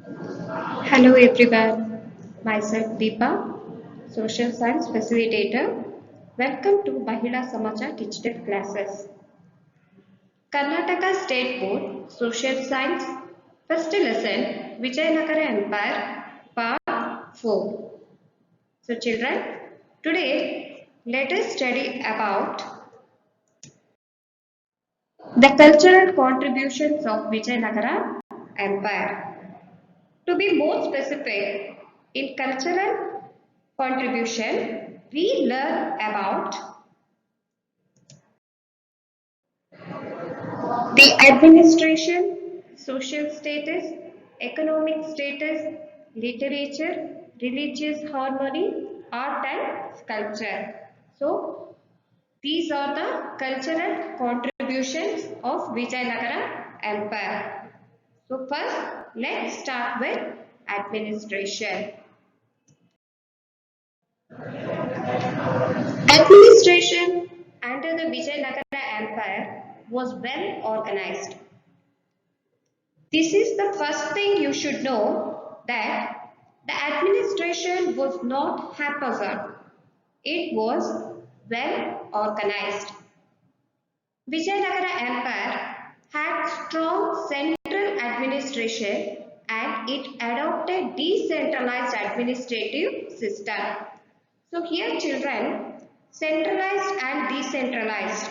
Hello everyone, myself Deepa, Social Science Facilitator. Welcome to Mahila Samaja Digital Classes. Karnataka State Board, Social Science, First Lesson, Vijayanagara Empire, Part 4. So children, today let us study about the cultural contributions of Vijayanagara Empire. To be more specific, in cultural contribution, we learn about the administration, social status, economic status, literature, religious harmony, art and sculpture. So, these are the cultural contributions of Vijayanagara Empire. So, first, let's start with administration. Administration under the Vijayanagara Empire was well organized. This is the first thing you should know, that the administration was not haphazard. It was well organized. Vijayanagara Empire had strong central administration and it adopted decentralized administrative system. So here children, centralized and decentralized.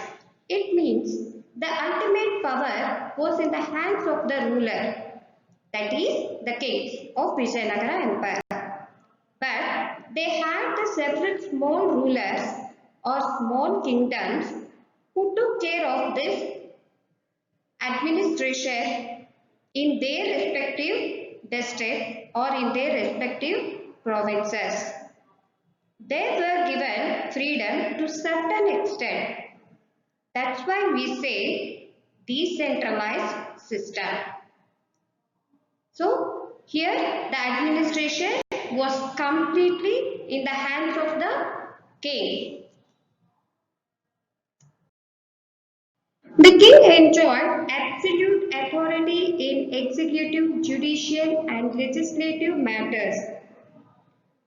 It means the ultimate power was in the hands of the ruler, that is the kings of Vijayanagara Empire. But they had the several small rulers or small kingdoms who took care of this administration in their respective districts or in their respective provinces. They were given freedom to certain extent. That's why we say decentralized system. So here the administration was completely in the hands of the king. The king enjoyed absolute authority in executive, judicial and legislative matters.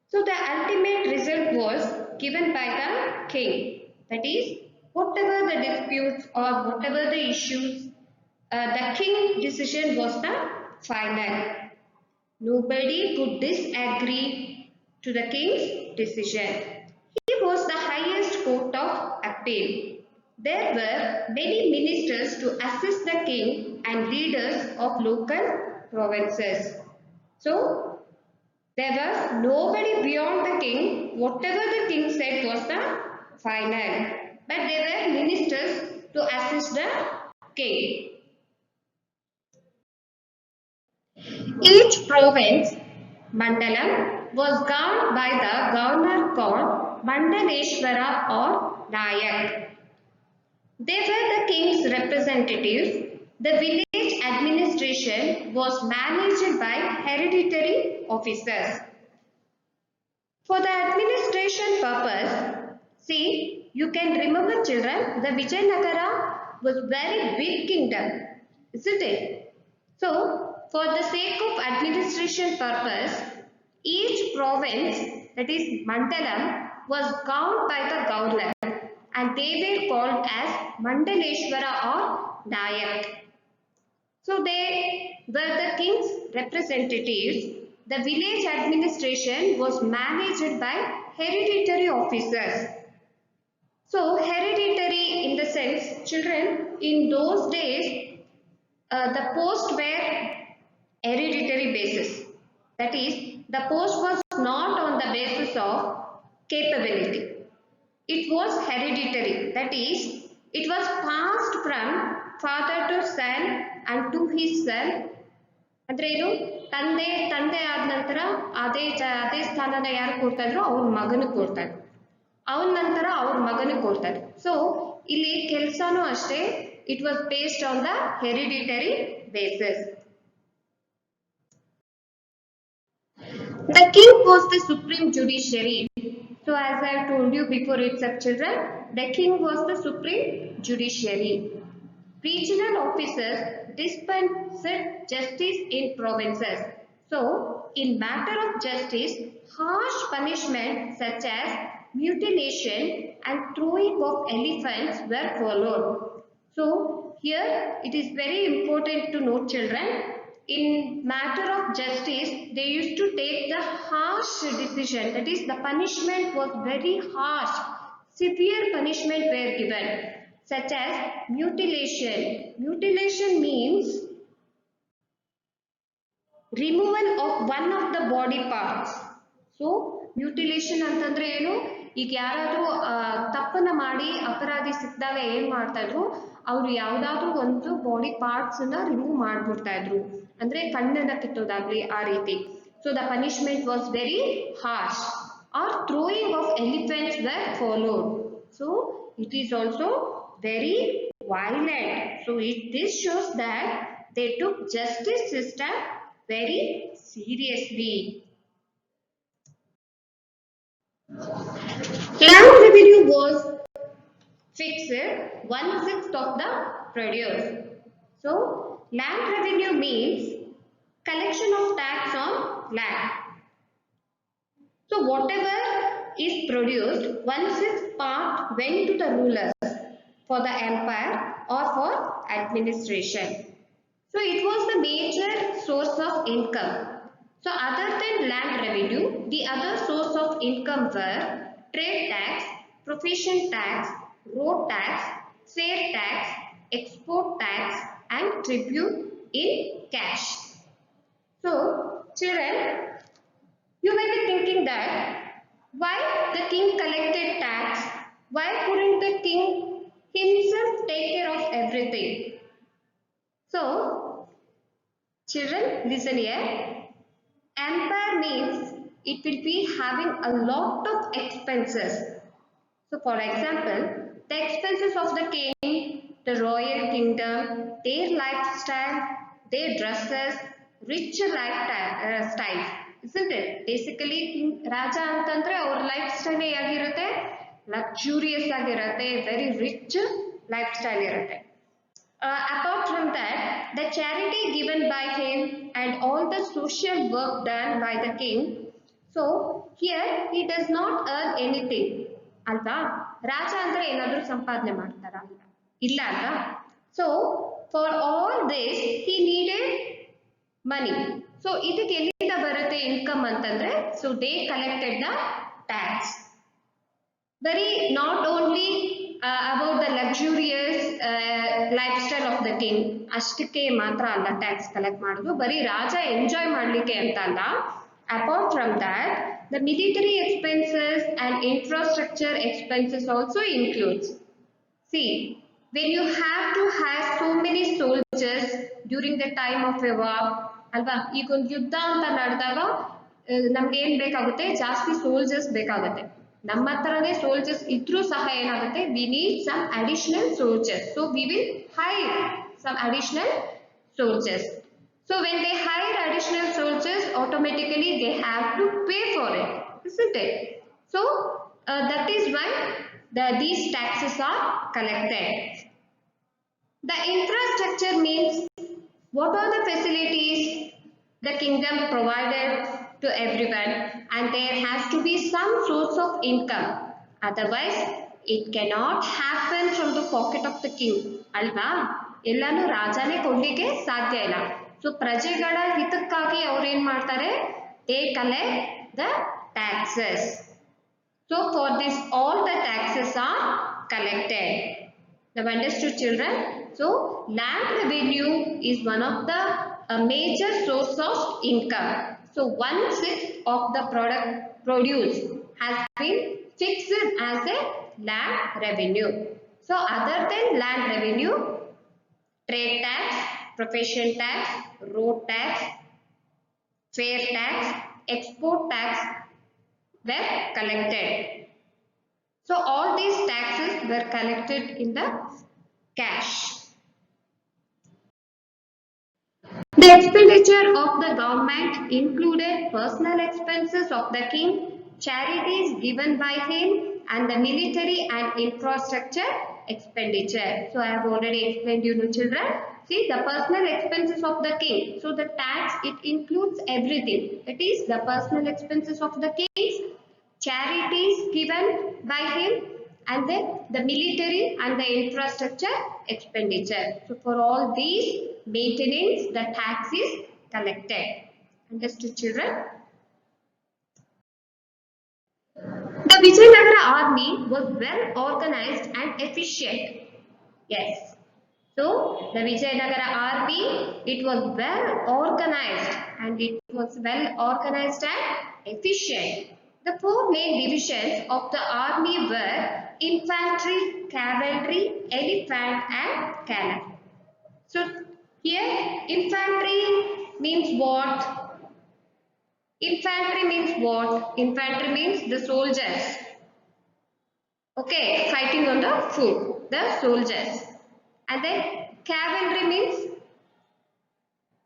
So the ultimate result was given by the king. That is, whatever the disputes or whatever the issues, the king decision was the final. Nobody could disagree to the king's decision. He was the highest court of appeal. There were many ministers to assist the king and leaders of local provinces. So, there was nobody beyond the king. Whatever the king said was the final. But there were ministers to assist the king. Each province, Mandalam, was governed by the governor called Mandaleshwara or Nayak. They were the king's representatives. The village administration was managed by hereditary officers. For the administration purpose, see, you can remember children, the Vijayanagara was very big kingdom, isn't it? So, for the sake of administration purpose, each province, that is Mandalam, was governed by the governor and they were called as Mandaleshwara or Nayak. So they were the king's representatives. The village administration was managed by hereditary officers. So hereditary in the sense, children, in those days, the posts were hereditary basis. That is, the post was not on the basis of capability. It was hereditary. That is, it was passed from father to son and to his son. ಅಂದ್ರೆ ಇದು ತಂದೆ ತಂದೆ ಆದ ನಂತರ ಅದೇ ಸ್ಥಾನನ ಯಾರು ಕೊಡ್ತಾ ಇದ್ರು, ಅವ್ರ ಮಗನಿಗೆ ಕೊಡ್ತಾ ಇದ್ರು. ಅವನ ನಂತರ ಅವ್ರ ಮಗನಿಗೆ ಕೊಡ್ತಾ ಇದ್ರು. ಸೊ ಇಲ್ಲಿ ಕೆಲಸನೂ ಅಷ್ಟೇ, it was based on the hereditary basis. The king was the supreme judiciary. So as I have told you before itself children, the king was the supreme judiciary. Regional officers dispensed justice in provinces. So, in matter of justice, harsh punishment such as mutilation and throwing of elephants were followed. So, here it is very important to note, children, in matter of justice, they used to take the harsh decision, that is the punishment was very harsh, severe punishment were given, such as mutilation. Mutilation means removal of one of the body parts. So mutilation ಅಂತಂದ್ರೆ ಏನು, ಈಗ ಯಾರಾದ್ರೂ ತಪ್ಪನ್ನ ಮಾಡಿ ಅಪರಾಧಿ ಸಿಕ್ಕಿದಾಗ ಏನ್ ಮಾಡ್ತಾ ಇದ್ರು, ಅವ್ರು ಯಾವ್ದಾದ್ರು ಒಂದು ಬಾಡಿ ಪಾರ್ಟ್ಸ್ ನ ರಿಮೂವ್ ಮಾಡ್ಬಿಡ್ತಾ ಇದ್ರು, ಅಂದ್ರೆ ಕಣ್ಣನ್ನ ಕಿತ್ತೋದಾಗ್ಲಿ ಆ ರೀತಿ. So the punishment was very harsh. Or throwing of elephants were followed. So it is also very violent. So this shows that they took justice system very seriously. Land revenue was fixed 1/6 of the produce. So land revenue means collection of tax on land. So whatever is produced, 1/6 part went to the rulers for the empire or for administration. So it was the major source of income. So other than land revenue, the other source of income were trade tax, profession tax, road tax, fair tax, export tax and tribute in cash. So children, you may be thinking that why the king collected tax? Why couldn't the king himself take care of everything? So, children, listen here. Empire means it will be having a lot of expenses. So, for example, the expenses of the king, the royal kingdom, their lifestyle, their dresses, rich lifestyle. Isn't it? Basically, king Raja ಅಂತಂದ್ರೆ ಅವ್ರ life style ಹೇಗಿರುತ್ತೆ, luxurious ಆಗಿರುತ್ತೆ, very rich life style ಇರುತ್ತೆ. Apart from that, the charity given by him and all the social work done by the king. So here he does not earn anything. Alva, Raja andre enadru sampadne ಮಾಡ್ತಾರಾ? ಇಲ್ಲ ಅಲ್ವಾ? So for all this he needed money. So ಇದಕ್ಕೆ ಎಲ್ಲಿಂದ ಬರುತ್ತೆ income ಅಂತಂದ್ರೆ, so they collected the tax. Very not only about the luxurious lifestyle of the king, ಅಷ್ಟಕ್ಕೆ ಮಾತ್ರ ಅಲ್ಲ ಟ್ಯಾಕ್ಸ್ ಕಲೆಕ್ಟ್ ಮಾಡೋದು, ಬರೀ ರಾಜ ಎಂಜಾಯ್ ಮಾಡ್ಲಿಕ್ಕೆ ಅಂತ ಅಲ್ಲ. Apart from that, the military expenses and infrastructure expenses also includes. See, when you have to hire so many soldiers during the time of a war, ಅಲ್ವಾ, ಈಗ ಒಂದು ಯುದ್ಧ ಅಂತ ನಡೆದಾಗ ನಮ್ಗೆ ಏನ್ ಬೇಕಾಗುತ್ತೆ, ಜಾಸ್ತಿ ಸೋಲ್ಜರ್ಸ್ ಬೇಕಾಗುತ್ತೆ. ನಮ್ಮ ಹತ್ರನೇ ಸೋಲ್ಜರ್ಸ್ ಇದ್ರೂ ಸಹ ಏನಾಗುತ್ತೆ, we need some additional soldiers, so we will hire some additional soldiers. So when they hire additional soldiers, automatically they have to pay for it, isn't it? So that is why these taxes are collected. The infrastructure means what are the facilities the kingdom provided to everyone, and there has to be some source of income, otherwise it cannot happen from the pocket of the king, alva. ಎಲ್ಲಾನು ರಾಜಾನೇ ಕೊಡ್ಲಿಕ್ಕೆ ಸಾಧ್ಯ ಇಲ್ಲ. So ಪ್ರಜೆಗಳ ಹಿತಕ್ಕಾಗಿ ಅವ್ರು ಏನ್ ಮಾಡ್ತಾರೆ, they collect the taxes. So for this all the taxes are collected. Now understood, children? So land revenue is one of the major source of income. So 1/6 of the produce has been fixed as a land revenue. So other than land revenue, trade tax, profession tax, road tax, fair tax, export tax were collected. So all these taxes were collected in the cash. The expenditure of the government included personal expenses of the king, charities given by him, and the military and infrastructure expenditure. So I have already explained you, children. See, the personal expenses of the king. So the tax, it includes everything. It is the personal expenses of the king, charities given by him, and then the military and the infrastructure expenditure. So for all these maintenance, the tax is collected. Understood, children? The Vijayanagara army was well organized and efficient. Yes. So the Vijayanagara army, it was well organized and it was well organized and efficient. The four main divisions of the army were infantry, cavalry, elephant and cannon. So here infantry means what? Infantry means what? Infantry means the soldiers. Okay, fighting on the foot, the soldiers. And then cavalry means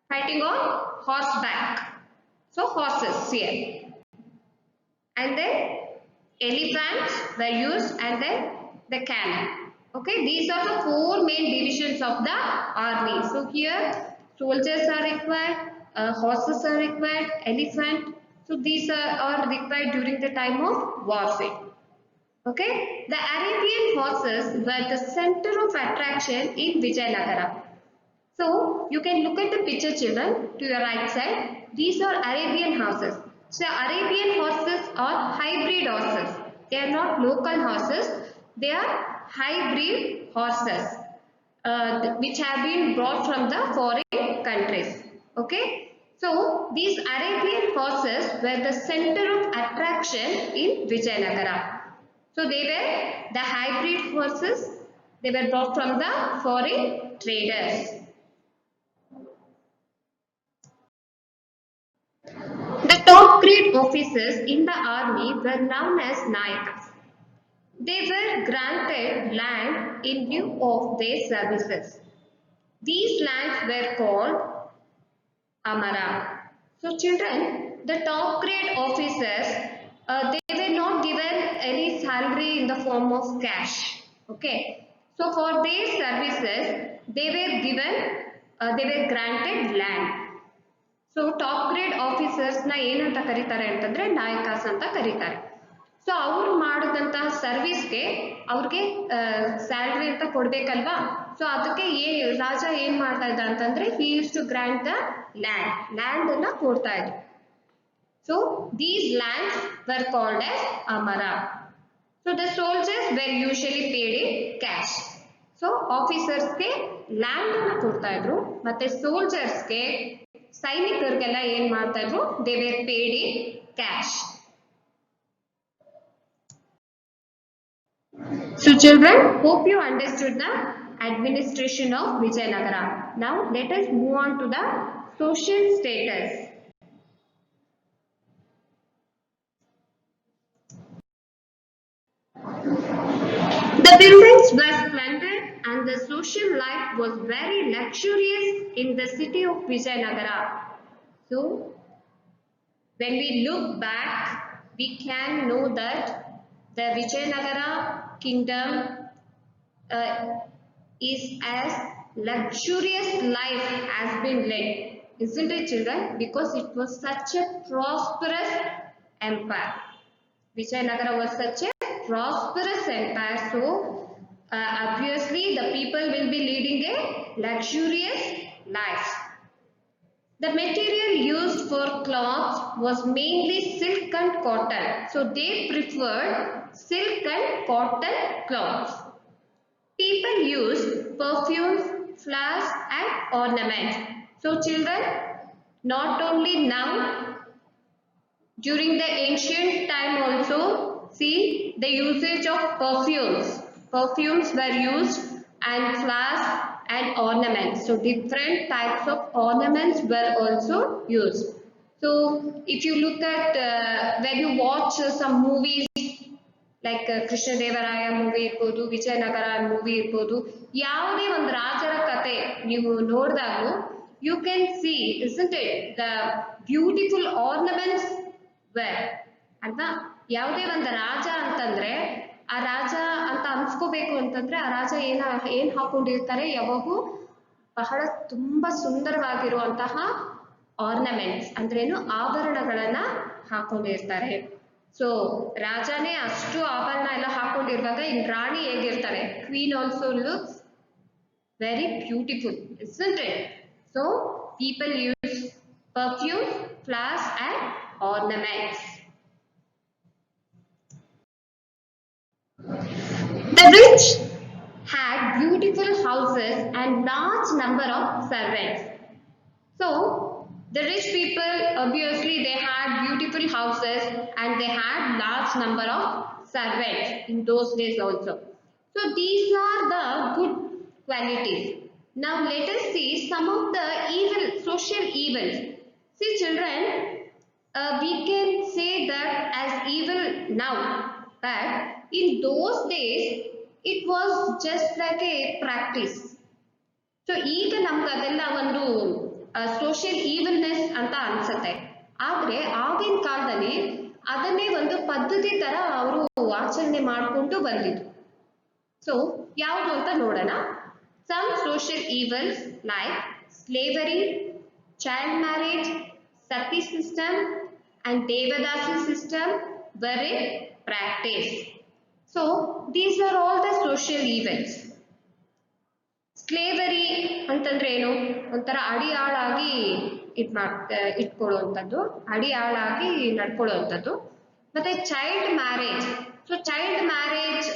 fighting on horseback. So horses here. And then elephants were used and then the cannon. Okay, these are the four main divisions of the army. So here soldiers are required, horses are required, elephant. So these are required during the time of warfare. Okay, the Arabian horses were the center of attraction in Vijayanagara. So you can look at the picture, children, to your right side. These are Arabian horses. So Arabian horses are hybrid horses. They are not local horses. They are hybrid horses, which have been brought from the foreign countries. Okay. So these Arabian horses were the center of attraction in Vijayanagara. So they were the hybrid horses. They were brought from the foreign traders. The top grade officers in the army were known as Nayakas. They were granted land in lieu of their services. These lands were called Amara. So children, the top grade officers, they were not given any salary in the form of cash. Okay. So for their services, they were given, they were granted land. So top grade ಆಫೀಸರ್ಸ್ನ ಏನಂತ ಕರೀತಾರೆ ಅಂತಂದ್ರೆ ನಾಯಕಾಸ್ ಅಂತ ಕರೀತಾರೆ. So ಅವ್ರು ಮಾಡಿದಂತಹ ಸರ್ವಿಸ್ಗೆ ಅವ್ರಿಗೆ ಸ್ಯಾಲ್ರಿ ಅಂತ ಕೊಡ್ಬೇಕಲ್ವಾ. ಸೊ ಅದಕ್ಕೆ ರಾಜ ಏನ್ ಮಾಡ್ತಾ ಇದ್ದ ಅಂತಂದ್ರೆ he use to grant the land ಅನ್ನ ಕೊಡ್ತಾ ಇದ್ರು. So these lands were called as Amara. So the soldiers were usually paid in cash. So ಆಫೀಸರ್ಸ್ಗೆ ಲ್ಯಾಂಡ್ ಅನ್ನ ಕೊಡ್ತಾ ಇದ್ರು, ಮತ್ತೆ ಸೋಲ್ಜರ್ಸ್ಗೆ ಸೈನಿಕರಿಗೆಲ್ಲ ಏನ್ ಮಾಡ್ತಾ ಇದ್ರು, they were paid in cash. So children, hope you understood the administration of Vijayanagara. Now let us move on to the social status. The buildings were splendid and the social life was very luxurious in the city of Vijayanagara. So, when we look back, we can know that the Vijayanagara kingdom is as luxurious life has been led, isn't it, children? Because it was such a prosperous empire. Vijayanagara was such a prosperous empire, so obviously the people will be leading a luxurious life. The material used for cloths was mainly silk and cotton, so they preferred silk and cotton cloths. People used perfumes, flowers and ornaments. So children, not only now, during the ancient time also, see the usage of perfumes. Perfumes were used and flowers and ornaments. So different types of ornaments were also used. So if you look at when you watch some movies like Krishna Devaraya movie irbodu, Vijayanagara movie irbodu, ಯಾವುದೇ ಒಂದು ರಾಜರ ಕತೆ ನೀವು ನೋಡಿದಾಗಲೂ you can see, isn't it, the beautiful ornaments were ಅಲ್ವಾ. ಯಾವುದೇ ಒಂದು ರಾಜ ಅಂತಂದ್ರೆ ಆ ರಾಜ ಅಂತ ಅನ್ಸ್ಕೋಬೇಕು ಅಂತಂದ್ರೆ ಆ ರಾಜ ಏನ್ ಹಾಕೊಂಡಿರ್ತಾರೆ, ಯಾವಾಗೂ ಬಹಳ ತುಂಬಾ ಸುಂದರವಾಗಿರುವಂತಹ ಆರ್ನಮೆಂಟ್ಸ್ ಅಂದ್ರೇನು ಆಭರಣಗಳನ್ನ ಹಾಕೊಂಡಿರ್ತಾರೆ. ಸೊ ರಾಜನೇ ಅಷ್ಟು ಆಭರಣ ಎಲ್ಲ ಹಾಕೊಂಡಿರುವಾಗ ಇನ್ ರಾಣಿ ಹೇಗಿರ್ತಾರೆ? Queen also looks very beautiful, isn't it? So people use perfume, flowers and ornaments. The rich had beautiful houses and large number of servants. So the rich people, obviously they had beautiful houses and they had large number of servants in those days also. So these are the good qualities. Now let us see some of the evil, social evils. See children, we can say that as evil now, but in those days it was just like a practice. So ಈಗ ನಮ್ಗೆ ಅದೆಲ್ಲ ಒಂದು social ಈವಲ್ನೆಸ್ ಅಂತ ಅನ್ಸುತ್ತೆ. ಆದ್ರೆ ಆಗಿನ ಕಾಲದಲ್ಲಿ ಅದನ್ನೇ ಒಂದು ಪದ್ಧತಿ ತರ ಅವರು ಆಚರಣೆ ಮಾಡಿಕೊಂಡು ಬಂದಿದ್ರು. ಸೊ ಯಾವುದು ಅಂತ ನೋಡೋಣ. Some social evils like slavery, child marriage, sati system and devadasi system were in practice. So these are all the social events. Slavery ಅಂತಂದ್ರೆ ಏನು? ಒಂಥರ ಅಡಿಯಾಳಾಗಿ ಇಟ್ಕೊಳ್ಳುವಂಥದ್ದು, ಅಡಿಯಾಳಾಗಿ ನಡ್ಕೊಳ್ಳುವಂಥದ್ದು. ಮತ್ತೆ child marriage. So child marriage,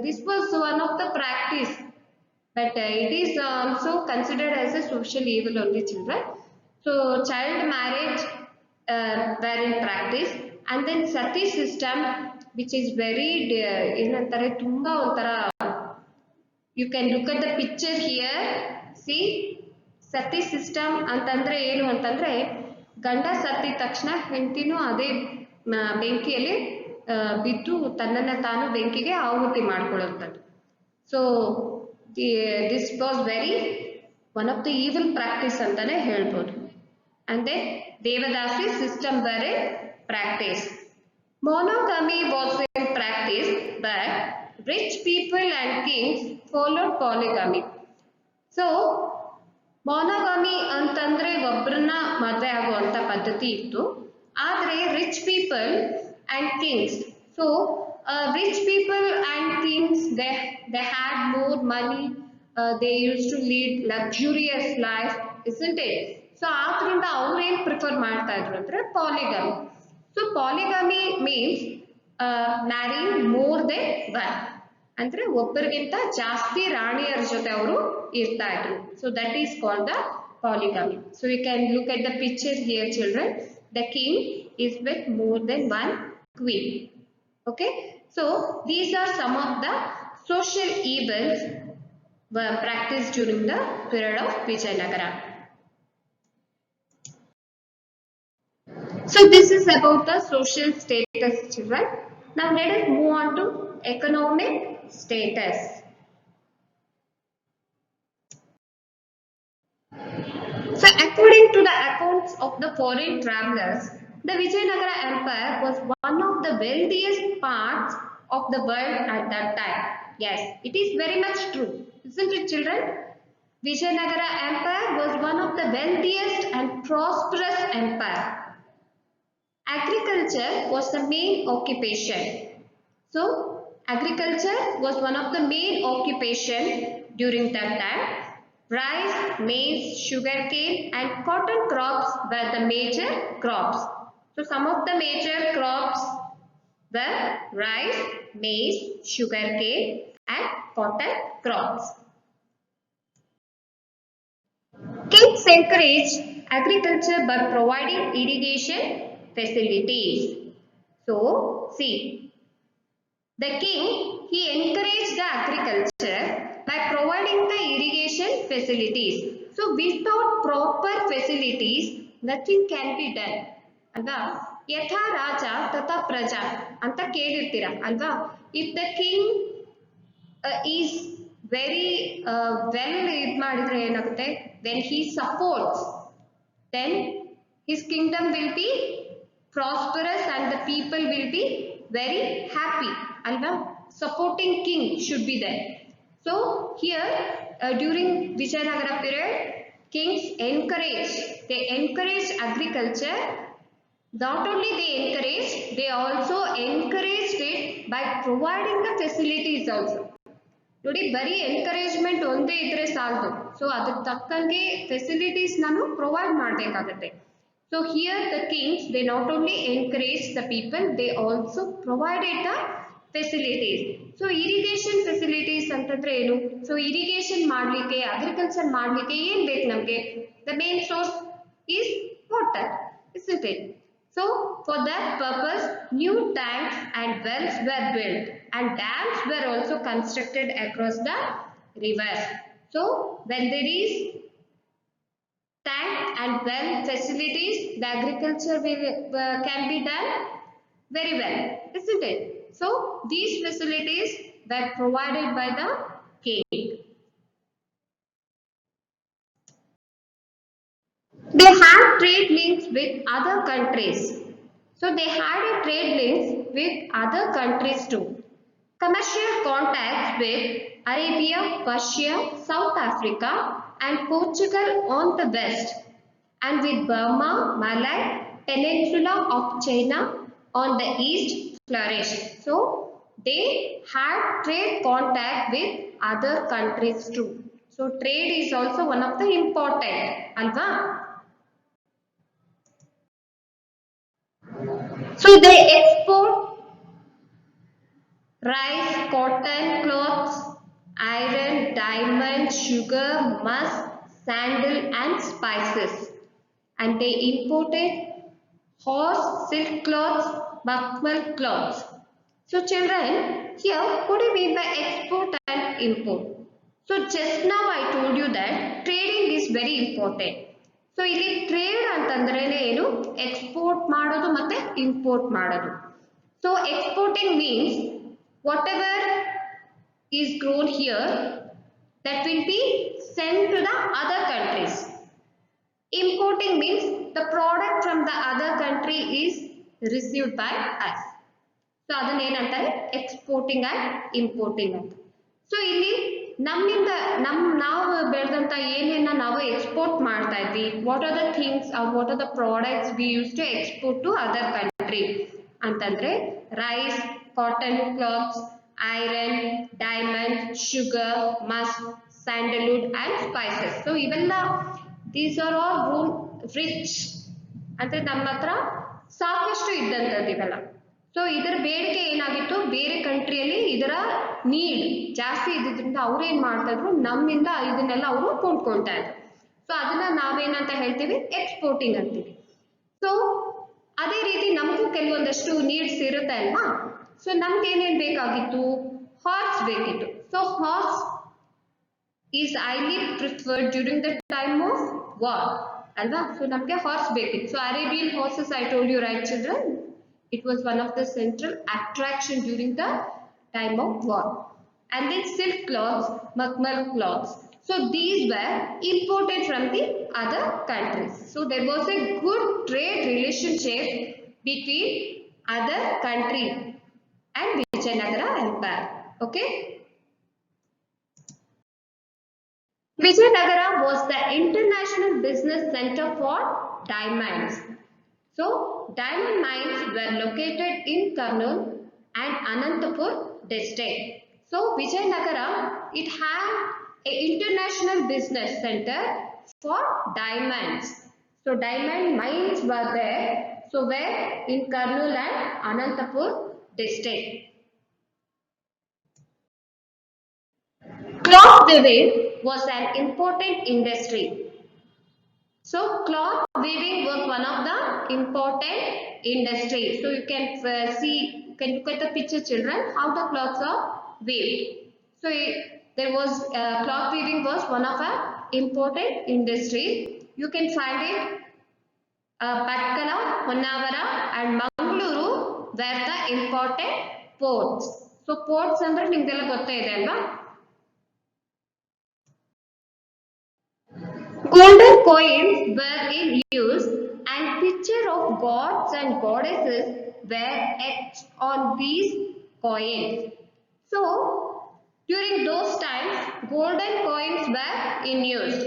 this was one of the practice, but it is also considered as a social evil only children. So child marriage were in practice, and then sati system which is very ಏನಂತಾರೆ ತುಂಬಾ ಒಂಥರ. You can look at the picture here. See, sati system ಅಂತಂದ್ರೆ ಏನು ಅಂತಂದ್ರೆ ಗಂಡ ಸತ್ತಿದ ತಕ್ಷಣ ಹೆಂಡತಿನೂ ಅದೇ ಬೆಂಕಿಯಲ್ಲಿ ಬಿದ್ದು ತನ್ನನ್ನ ತಾನು ಬೆಂಕಿಗೆ ಆಹುತಿ ಮಾಡ್ಕೊಳ್ಳುವಂಥದ್ದು. So this was very one of the evil practice ಅಂತಾನೆ ಹೇಳ್ಬೋದು. And then Devadasi system were in practice. Monogamy was in practice, but rich people and kings followed polygamy. So monogamy ಅಂತಂದ್ರೆ ಒಬ್ಬರನ್ನ ಮದುವೆ ಆಗುವಂತ ಪದ್ಧತಿ ಇತ್ತು. ಆದ್ರೆ rich people and Kings, so rich people and Kings they had more money, they used to lead luxurious life, isn't it? So ಆದ್ರಿಂದ ಅವ್ರು ಏನ್ ಪ್ರಿಫರ್ ಮಾಡ್ತಾ ಇದ್ರು ಅಂದ್ರೆ polygamy. So polygamy means marrying more than one, ಅಂದ್ರೆ ಒಬ್ಬರಿಗಿಂತ ಜಾಸ್ತಿ ರಾಣಿಯರ ಜೊತೆ ಅವರು ಇರ್ತಾ ಇದ್ರು. So that is called the polygamy. So you can look at the picture here children. The king is with more than one queen. Okay, so these are some of the social evils were practiced during the period of Vijayanagara. So this is about the social status, children. Now let us move on to economic status. So according to the accounts of the foreign travelers, the Vijayanagara Empire was one of the wealthiest parts of the world at that time. Yes, it is very much true, isn't it children? Vijayanagara Empire was one of the wealthiest and prosperous empire. Agriculture was the main occupation. So agriculture was one of the main occupation during that time. Rice, maize, sugarcane and cotton crops were the major crops. So some of the major crops were rice, maize, sugarcane and cotton crops. Kings encouraged agriculture by providing irrigation facilities. So see, the king, he encouraged the agriculture by providing the irrigation facilities. So without proper facilities, nothing can be done. Alva, yatha raja tata praja anta kelirtira alva. If the king is very well id madidre enagutte, when he supports, then his kingdom will be prosperous and the people will be very happy. Alva, supporting king should be there. So here during Vijayanagara period, kings they encouraged agriculture. Not only they encouraged, they also encouraged it by providing the facilities also. ನೋಡಿ ಬರೀ encouragement ಒಂದೇ ಇದ್ರೆ ಸಾಲದು, so ಅದಕ್ಕೆ ತಕ್ಕಂಗೆ facilities ನಾನು provide ಮಾಡಬೇಕಾಗುತ್ತೆ. So here the Kings they not only encourage the people, they also provided the facilities. So irrigation facilities ಅಂತಂದ್ರೆ ಏನು? ಸೊ ಇರಿಗೇಷನ್ ಮಾಡಲಿಕ್ಕೆ, ಅಗ್ರಿಕಲ್ಚರ್ ಮಾಡಲಿಕ್ಕೆ ಏನ್ ಬೇಕು ನಮಗೆ? The main source is water, isn't it? So for that purpose, new tanks and wells were built and dams were also constructed across the rivers. So when there is tank and well facilities, the agriculture can be done very well, isn't it? So these facilities were provided by the king. They had trade links with other countries. So they had a trade links with other countries too. Commercial contacts with Arabia, Persia, South Africa and Portugal on the west, and with Burma, Malay, Peninsula of China on the east flourished. So they had trade contact with other countries too. So trade is also one of the important, alva? So they export rice, cotton, cloths, iron, diamond, sugar, musk, sandal and spices. And they imported horse, silk cloths, buckmal cloths. So children, here what do you mean by export and import? So just now I told you that trading is very important. So ಇಲ್ಲಿ trade ಅಂತಂದ್ರೇನೆ ಏನು? Export ಮಾಡೋದು ಮತ್ತೆ import ಮಾಡೋದು. So exporting means whatever is grown here that will be sent to the other countries. Importing means the product from the other country is received by us. So ಅದನ್ನ ಏನಂತಾರೆ? Exporting and importing ಅಂತ. So ಇಲ್ಲಿ ನಮ್ಮಿಂದ ನಾವು ಬೆಳೆದಂತ ಏನೇನ ನಾವು export ಮಾಡ್ತಾ ಇದ್ವಿ, what are the things are what are the products we use to export to other country ಅಂತಂದ್ರೆ rice, cotton clothes, iron, diamond, sugar, musk, sandalwood and spices. So ಇವೆಲ್ಲ ದೀಸ್ ಆರ್ ಆಲ್ ರಿಚ್ ಅಂದ್ರೆ ನಮ್ಮ ಹತ್ರ ಸಾಕಷ್ಟು ಇದ್ದಂಥದ್ದು ಇವೆಲ್ಲ. So ಇದರ ಬೇಡಿಕೆ ಏನಾಗಿತ್ತು, ಬೇರೆ ಕಂಟ್ರಿಯಲ್ಲಿ ಇದರ ನೀಡ್ ಜಾಸ್ತಿ ಇದ್ದಿದ್ರಿಂದ ಅವ್ರು ಏನ್ ಮಾಡ್ತಾ ಇದ್ರು, ನಮ್ಮಿಂದ ಇದನ್ನೆಲ್ಲ ಅವರು ಕೊಂಡ್ಕೊಳ್ತಾ ಇದ್ರು. ಸೊ ಅದನ್ನ ನಾವೇನಂತ ಹೇಳ್ತೀವಿ? ಎಕ್ಸ್ಪೋರ್ಟಿಂಗ್ ಅಂತೀವಿ. ಸೊ ಅದೇ ರೀತಿ ನಮಗೂ ಕೆಲವೊಂದಷ್ಟು ನೀಡ್ಸ್ ಇರುತ್ತೆ ಅಲ್ವಾ? ಸೊ ನಮ್ಗೆ ಏನೇನ್ ಬೇಕಾಗಿತ್ತು? ಹಾರ್ಸ್ ಬೇಕಿತ್ತು. So horse is highly preferred during the time of war ಅಲ್ವಾ? ಸೊ ನಮ್ಗೆ ಹಾರ್ಸ್ ಬೇಕಿತ್ತು. So Arabian horses I told you, right children? It was one of the central attraction during the time of war. And then silk cloths, makmal cloths. So these were imported from the other countries. So there was a good trade relationship between other country and Vijayanagara Empire. Okay. Vijayanagara was the international business center for diamonds. So diamond mines were located in Kurnool and Anantapur district. So Vijayanagara, it had an international business center for diamonds. So diamond mines were there. So where? In Kurnool and Anantapur district. Cloth weaving was an important industry. So cloth weaving was one of the important industry. So you can see, you can look at the picture, children, how the cloths are weaved. So there was cloth weaving was one of our important industry. You can find it Patkala, Honnavara and Mangaluru were the important ports. So ports andre nimgeಲ್ಲ ಗೊತ್ತೇ ಇದೆ ಅಲ್ವಾ? Golden coins were in use and pictures of gods and goddesses were etched on these coins. So during those times golden coins were in use.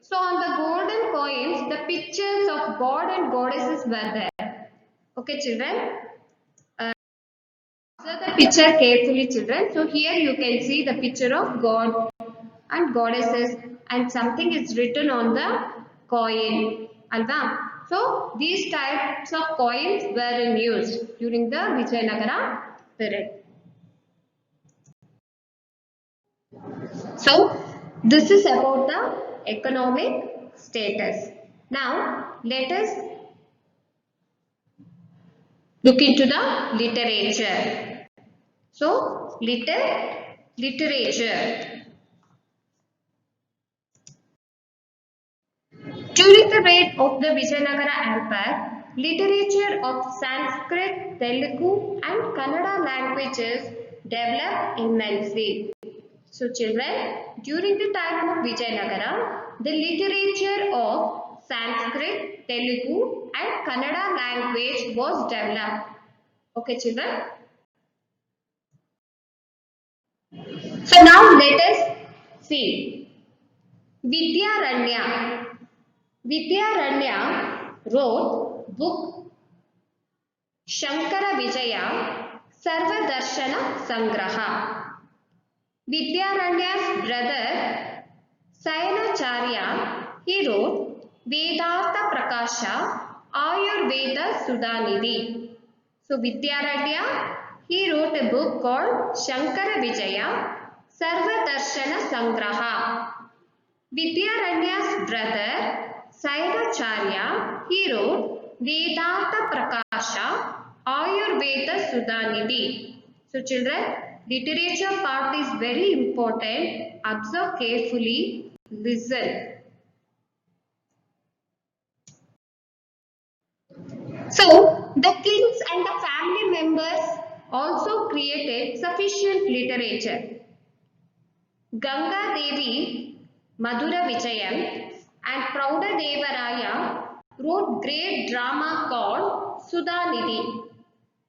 So on the gold coins, the pictures of god and goddesses were there. Okay, children. Observe the picture carefully, children. So here you can see the picture of god and goddesses, and something is written on the coin. Alva. So these types of coins were in use during the Vijayanagara period. So this is about the economic status. Now let us look into the literature. So literature. During the reign of the Vijayanagara Empire, literature of Sanskrit, Telugu and Kannada languages developed immensely. So children, during the time of Vijayanagara, the literature of Sanskrit, Telugu and Kannada language was developed. Okay children. So now let us see Vidyaranya. Vidyaranya wrote book Shankara Vijaya Sarvadarshana Sangraha. Vidyaranya's brother Sayanacharya, he wrote Vedanta Prakasha Ayurveda Sudhanidhi. So Vidyaranya, he wrote a book called Shankara Vijaya Sarvadarshana Sangraha. Vidyaranya's brother Sayanacharya, he wrote Vedanta Prakasha Ayurveda Sudhanidhi. So children, literature part is very important. Observe carefully, listen. So the kings and the family members also created sufficient literature. Ganga Devi, Madhura Vijayam and Prauda Devaraya wrote great drama called Sudhanidhi.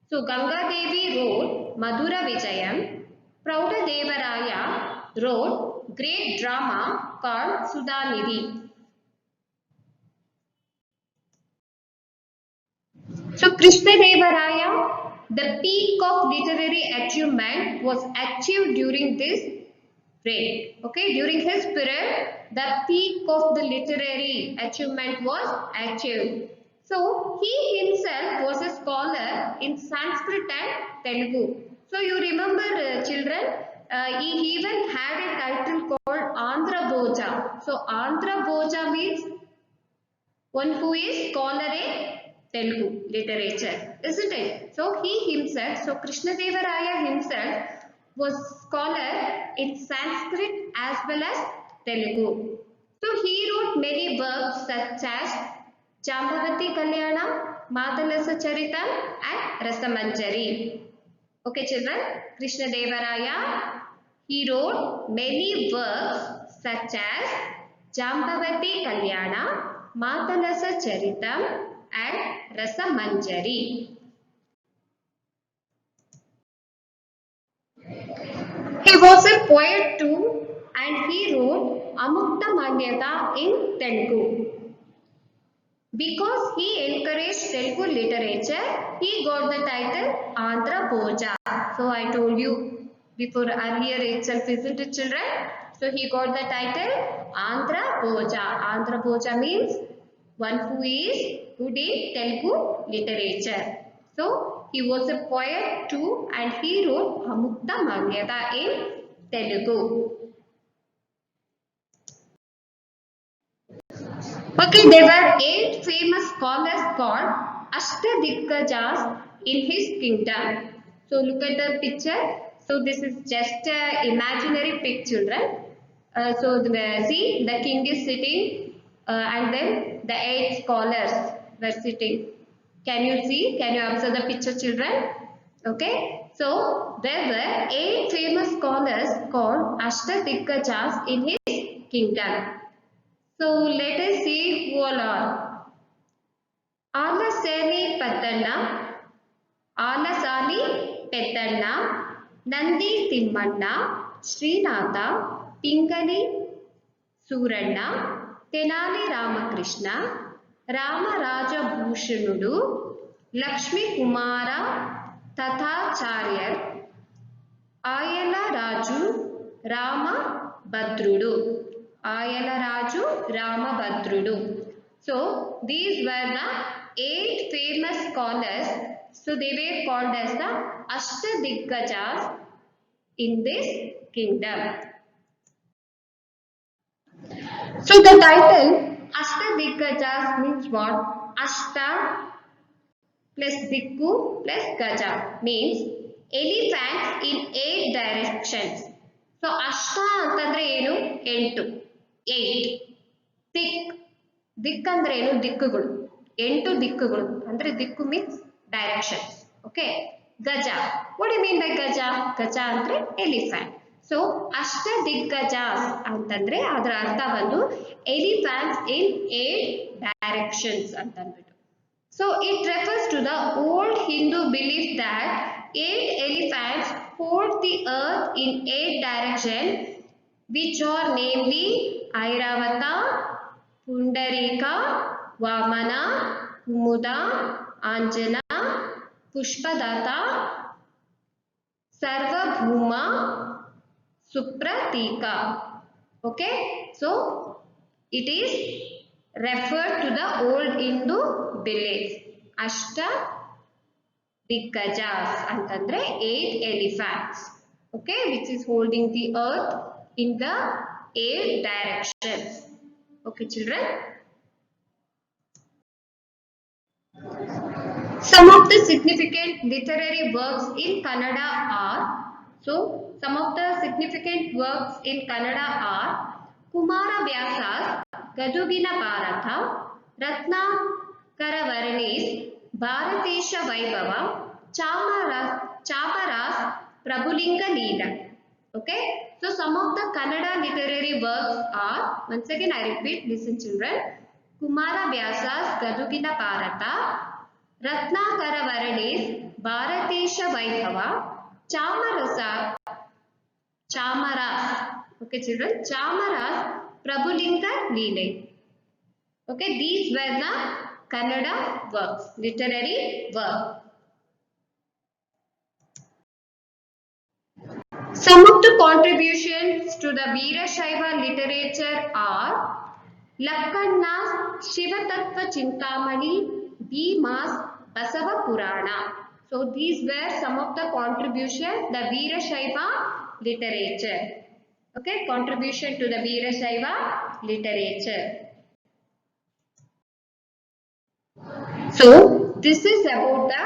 So Ganga Devi wrote Madhura Vijayam, Prauda Devaraya wrote great drama called Sudhanidhi. So Krishna Devaraya, the peak of literary achievement was achieved during this reign. Okay, during his period, the peak of the literary achievement was achieved. So he himself was a scholar in Sanskrit and Telugu. So you remember children, he even had a title called Andhra Bhoja. So Andhra Bhoja means one who is scholar in Telugu literature, isn't it? So he himself, so Krishna Devaraya himself was scholar in Sanskrit as well as Telugu. So he wrote many works such as Jambavati Kalyana, Madalasa Charitam and Rasamanjari. Okay children, Krishna Devaraya, he wrote many works such as Jambavati Kalyana, Madalasa Charitam and Rasamanjari. He was a poet too and he wrote Amukta Manyata in Telugu. Because he encouraged Telugu literature, he got the title Andhra Bhoja. So I told you before earlier itself, isn't it children? So he got the title Andhra Bhoja. Andhra Bhoja means one who is good in Telugu literature. So he was a poet too and he wrote Amukta Manyata in Telugu. Okay, there were 8 famous scholars called Ashtadikkajas in his kingdom. So look at the picture. So this is just an imaginary picture, children. See the king is sitting and then the 8 scholars were sitting. Can you see? Can you observe the picture children? Okay. So there were 8 famous scholars called Ashtadikkajas in his kingdom. So let us see who all are. Alasani Patanna, Alasani Petanna, Nandi Timmanna, Srinatha, Pingali Suranna, Tenali Ramakrishna, Ramarajabhushanudu, Lakshmi Kumara Tathacharyar, Ayala Raju Ramabhadrudu. Ayala Raju Ramabhadrudu. So these were the 8 famous scholars. So they were called as the Ashtadikgajas in this kingdom. So the title Ashtadikgajas means what? Ashta plus Dikku plus Gaja means elephants in 8 directions. So Ashta ಅಂತಂದ್ರೆ ಏನು? 8. 8. ದಿಕ್ ಅಂದ್ರೆ ಏನು? ದಿಕ್ಕುಗಳು. 8 ದಿಕ್ಕುಗಳು ಅಂದ್ರೆ ದಿಕ್ಕು means directions. Okay. ಗಜ. What you mean by ಗಜ? ಗಜ ಅಂದ್ರೆ ಎಲಿಫೆಂಟ್. ಸೊ ಅಷ್ಟ ದಿಗ್ಗಜಾಸ್ ಅಂತಂದ್ರೆ ಅದರ ಅರ್ಥ ಬಂದು ಎಲಿಫೆಂಟ್ಸ್ ಇನ್ 8 ಡೈರೆಕ್ಷನ್ಸ್ ಅಂತ ಅಂದ್ಬಿಟ್ಟು. So it refers to the old Hindu belief that 8 elephants hold the earth in 8 directions, which are namely Airavata, Pundarika, Vamana, Kumuda, Anjana, Pushpadata, Sarvabhuma, Supratika. Okay, so it is referred to the old Hindu belief. Ashta Dikgajas antandre 8 elephants. Okay, which is holding the earth in the 8 directions. Okay, children. Some of the significant literary works in Kannada are, so some of the significant works in Kannada are Kumara Vyasa's Gadugina Bharata, Ratnakaravarani's Bharatesha Vaibhava, Chapara's Prabhulinga Leela. Okay, so some of the Kannada literary works are, once again I repeat, listen children, Kumara Vyasa's Gadugina Bharata, Ratnakaravarani's Bharatesha Vaibhava, Chamaras, okay children, Chamaras Prabhulinga Leela. Okay, these were the Kannada works, literary work. Some of the contributions to the Veerashaiva literature are Lakkanna's Shivatattva Chintamani, Bhima's Basava Purana. So these were some of the contributions the Veerashaiva literature. Okay, contribution to the Veerashaiva literature. So this is about the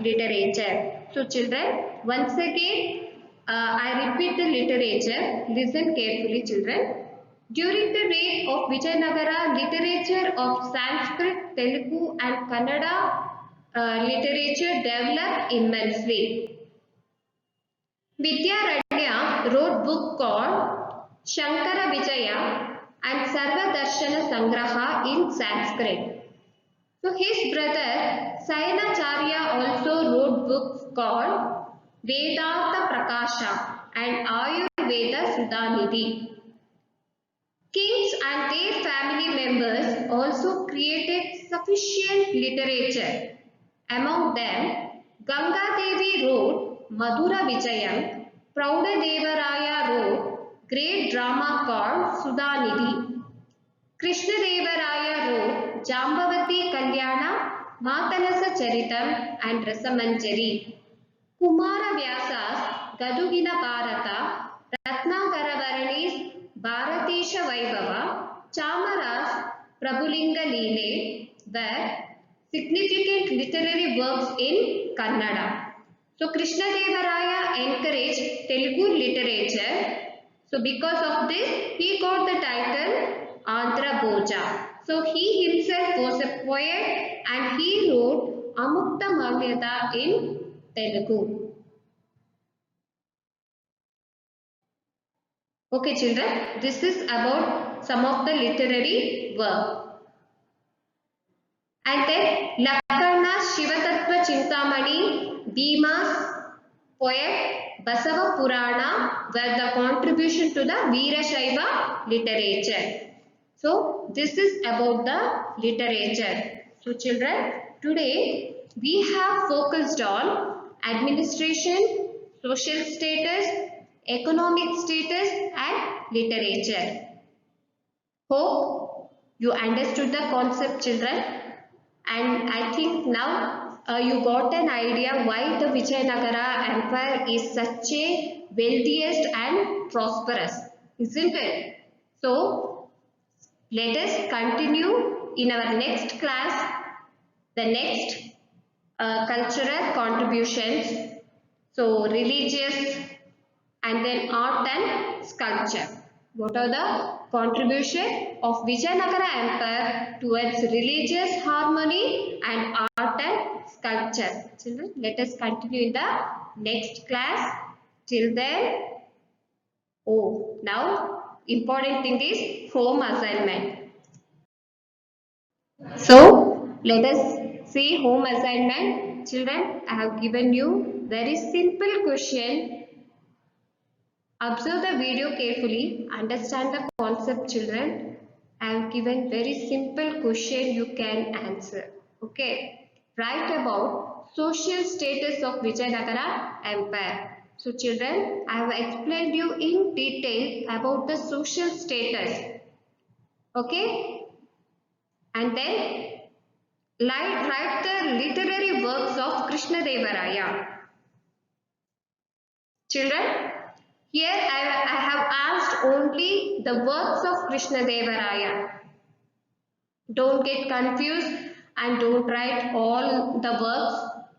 literature. So children, once again I repeat the literature. Listen carefully children. During the reign of Vijayanagara, literature of Sanskrit, Telugu and Kannada literature developed immensely. Vidyaranya wrote book called Shankara Vijaya and Sarva Darshana Sangraha in Sanskrit. So his brother Sayanacharya also wrote books called Vedanta Prakasha and Ayurveda Sudhanidhi. Kings and their family members also created sufficient literature. Among them, Ganga Devi wrote Madhura Vijayam, Praudadevaraya wrote great drama called Sudhanidhi. Krishnadevaraya wrote Jambavati Kalyana, Matanasa Charitam and Rasamanjari. Kumara Vyasa's Gadugina Bharata, Ratnakaravarani's Bharatesha Vaibhava, Chamaras Prabhulinga Leela were significant literary works in Kannada. So Krishnadevaraya encouraged Telugu literature. So because of this, he got the title Andhra Bhoja. So he himself was a poet and he wrote Amukta Malyada in Telugu. Okay children, this is about some of the literary work. And then Lakkanna's Shivatattva Chintamani, Bhima's poet, Basava Purana were the contribution to the Veerashaiva literature. So this is about the literature. So children, today we have focused on administration, social status, economic status and literature. Hope you understood the concept, children, and I think now you got an idea why the Vijayanagara Empire is such a wealthiest and prosperous, isn't it? So let us continue in our next class, the next cultural contributions. So religious and then art and sculpture. What are the contribution of Vijayanagara Empire towards religious harmony and art and sculpture? Children, let us continue in the next class. Till then, oh, now important thing is home assignment. So let us see home assignment. Children, I have given you very simple question. Observe the video carefully, understand the concept, children. I have given very simple question you can answer. Okay. Write about social status of Vijayanagara Empire. So children, I have explained you in detail about the social status. Okay. And then write the literary works of Krishna Deva Raya. Children, here I have asked only the works of Krishna Deva Raya. Don't get confused and don't write all the works.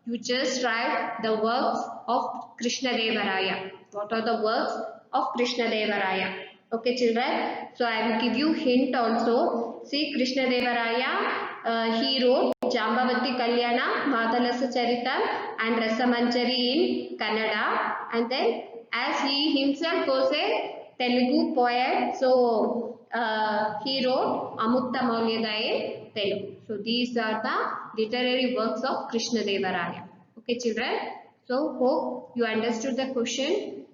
You just write the works of Krishna Deva Raya. What are the works of Krishna Deva Raya? Okay, children. So I will give you hint also. See, Krishna Deva Raya, he wrote Jambavati Kalyana, Madhalasa Charitam and Rasamanjari in Kannada. And then as he himself was a Telugu poet, so he wrote Amukta Maulyada in Telugu. So these are the literary works of Krishna Deva Raya. Okay, children. So hope you understood the question.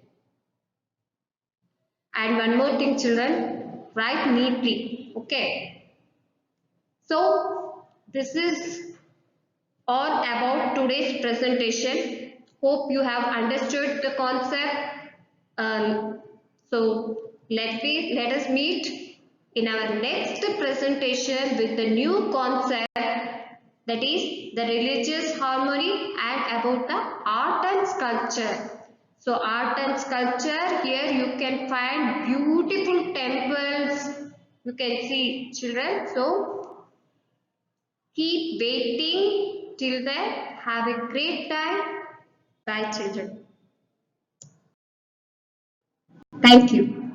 And one more thing, children, write neatly. Okay. So this is all about today's presentation. Hope you have understood the concept. So let us meet in our next presentation with the new concept, that is the religious harmony and about the art and sculpture. So art and sculpture, here you can find beautiful temples. You can see, children. So keep waiting till then. Have a great time. Bye, children. Thank you.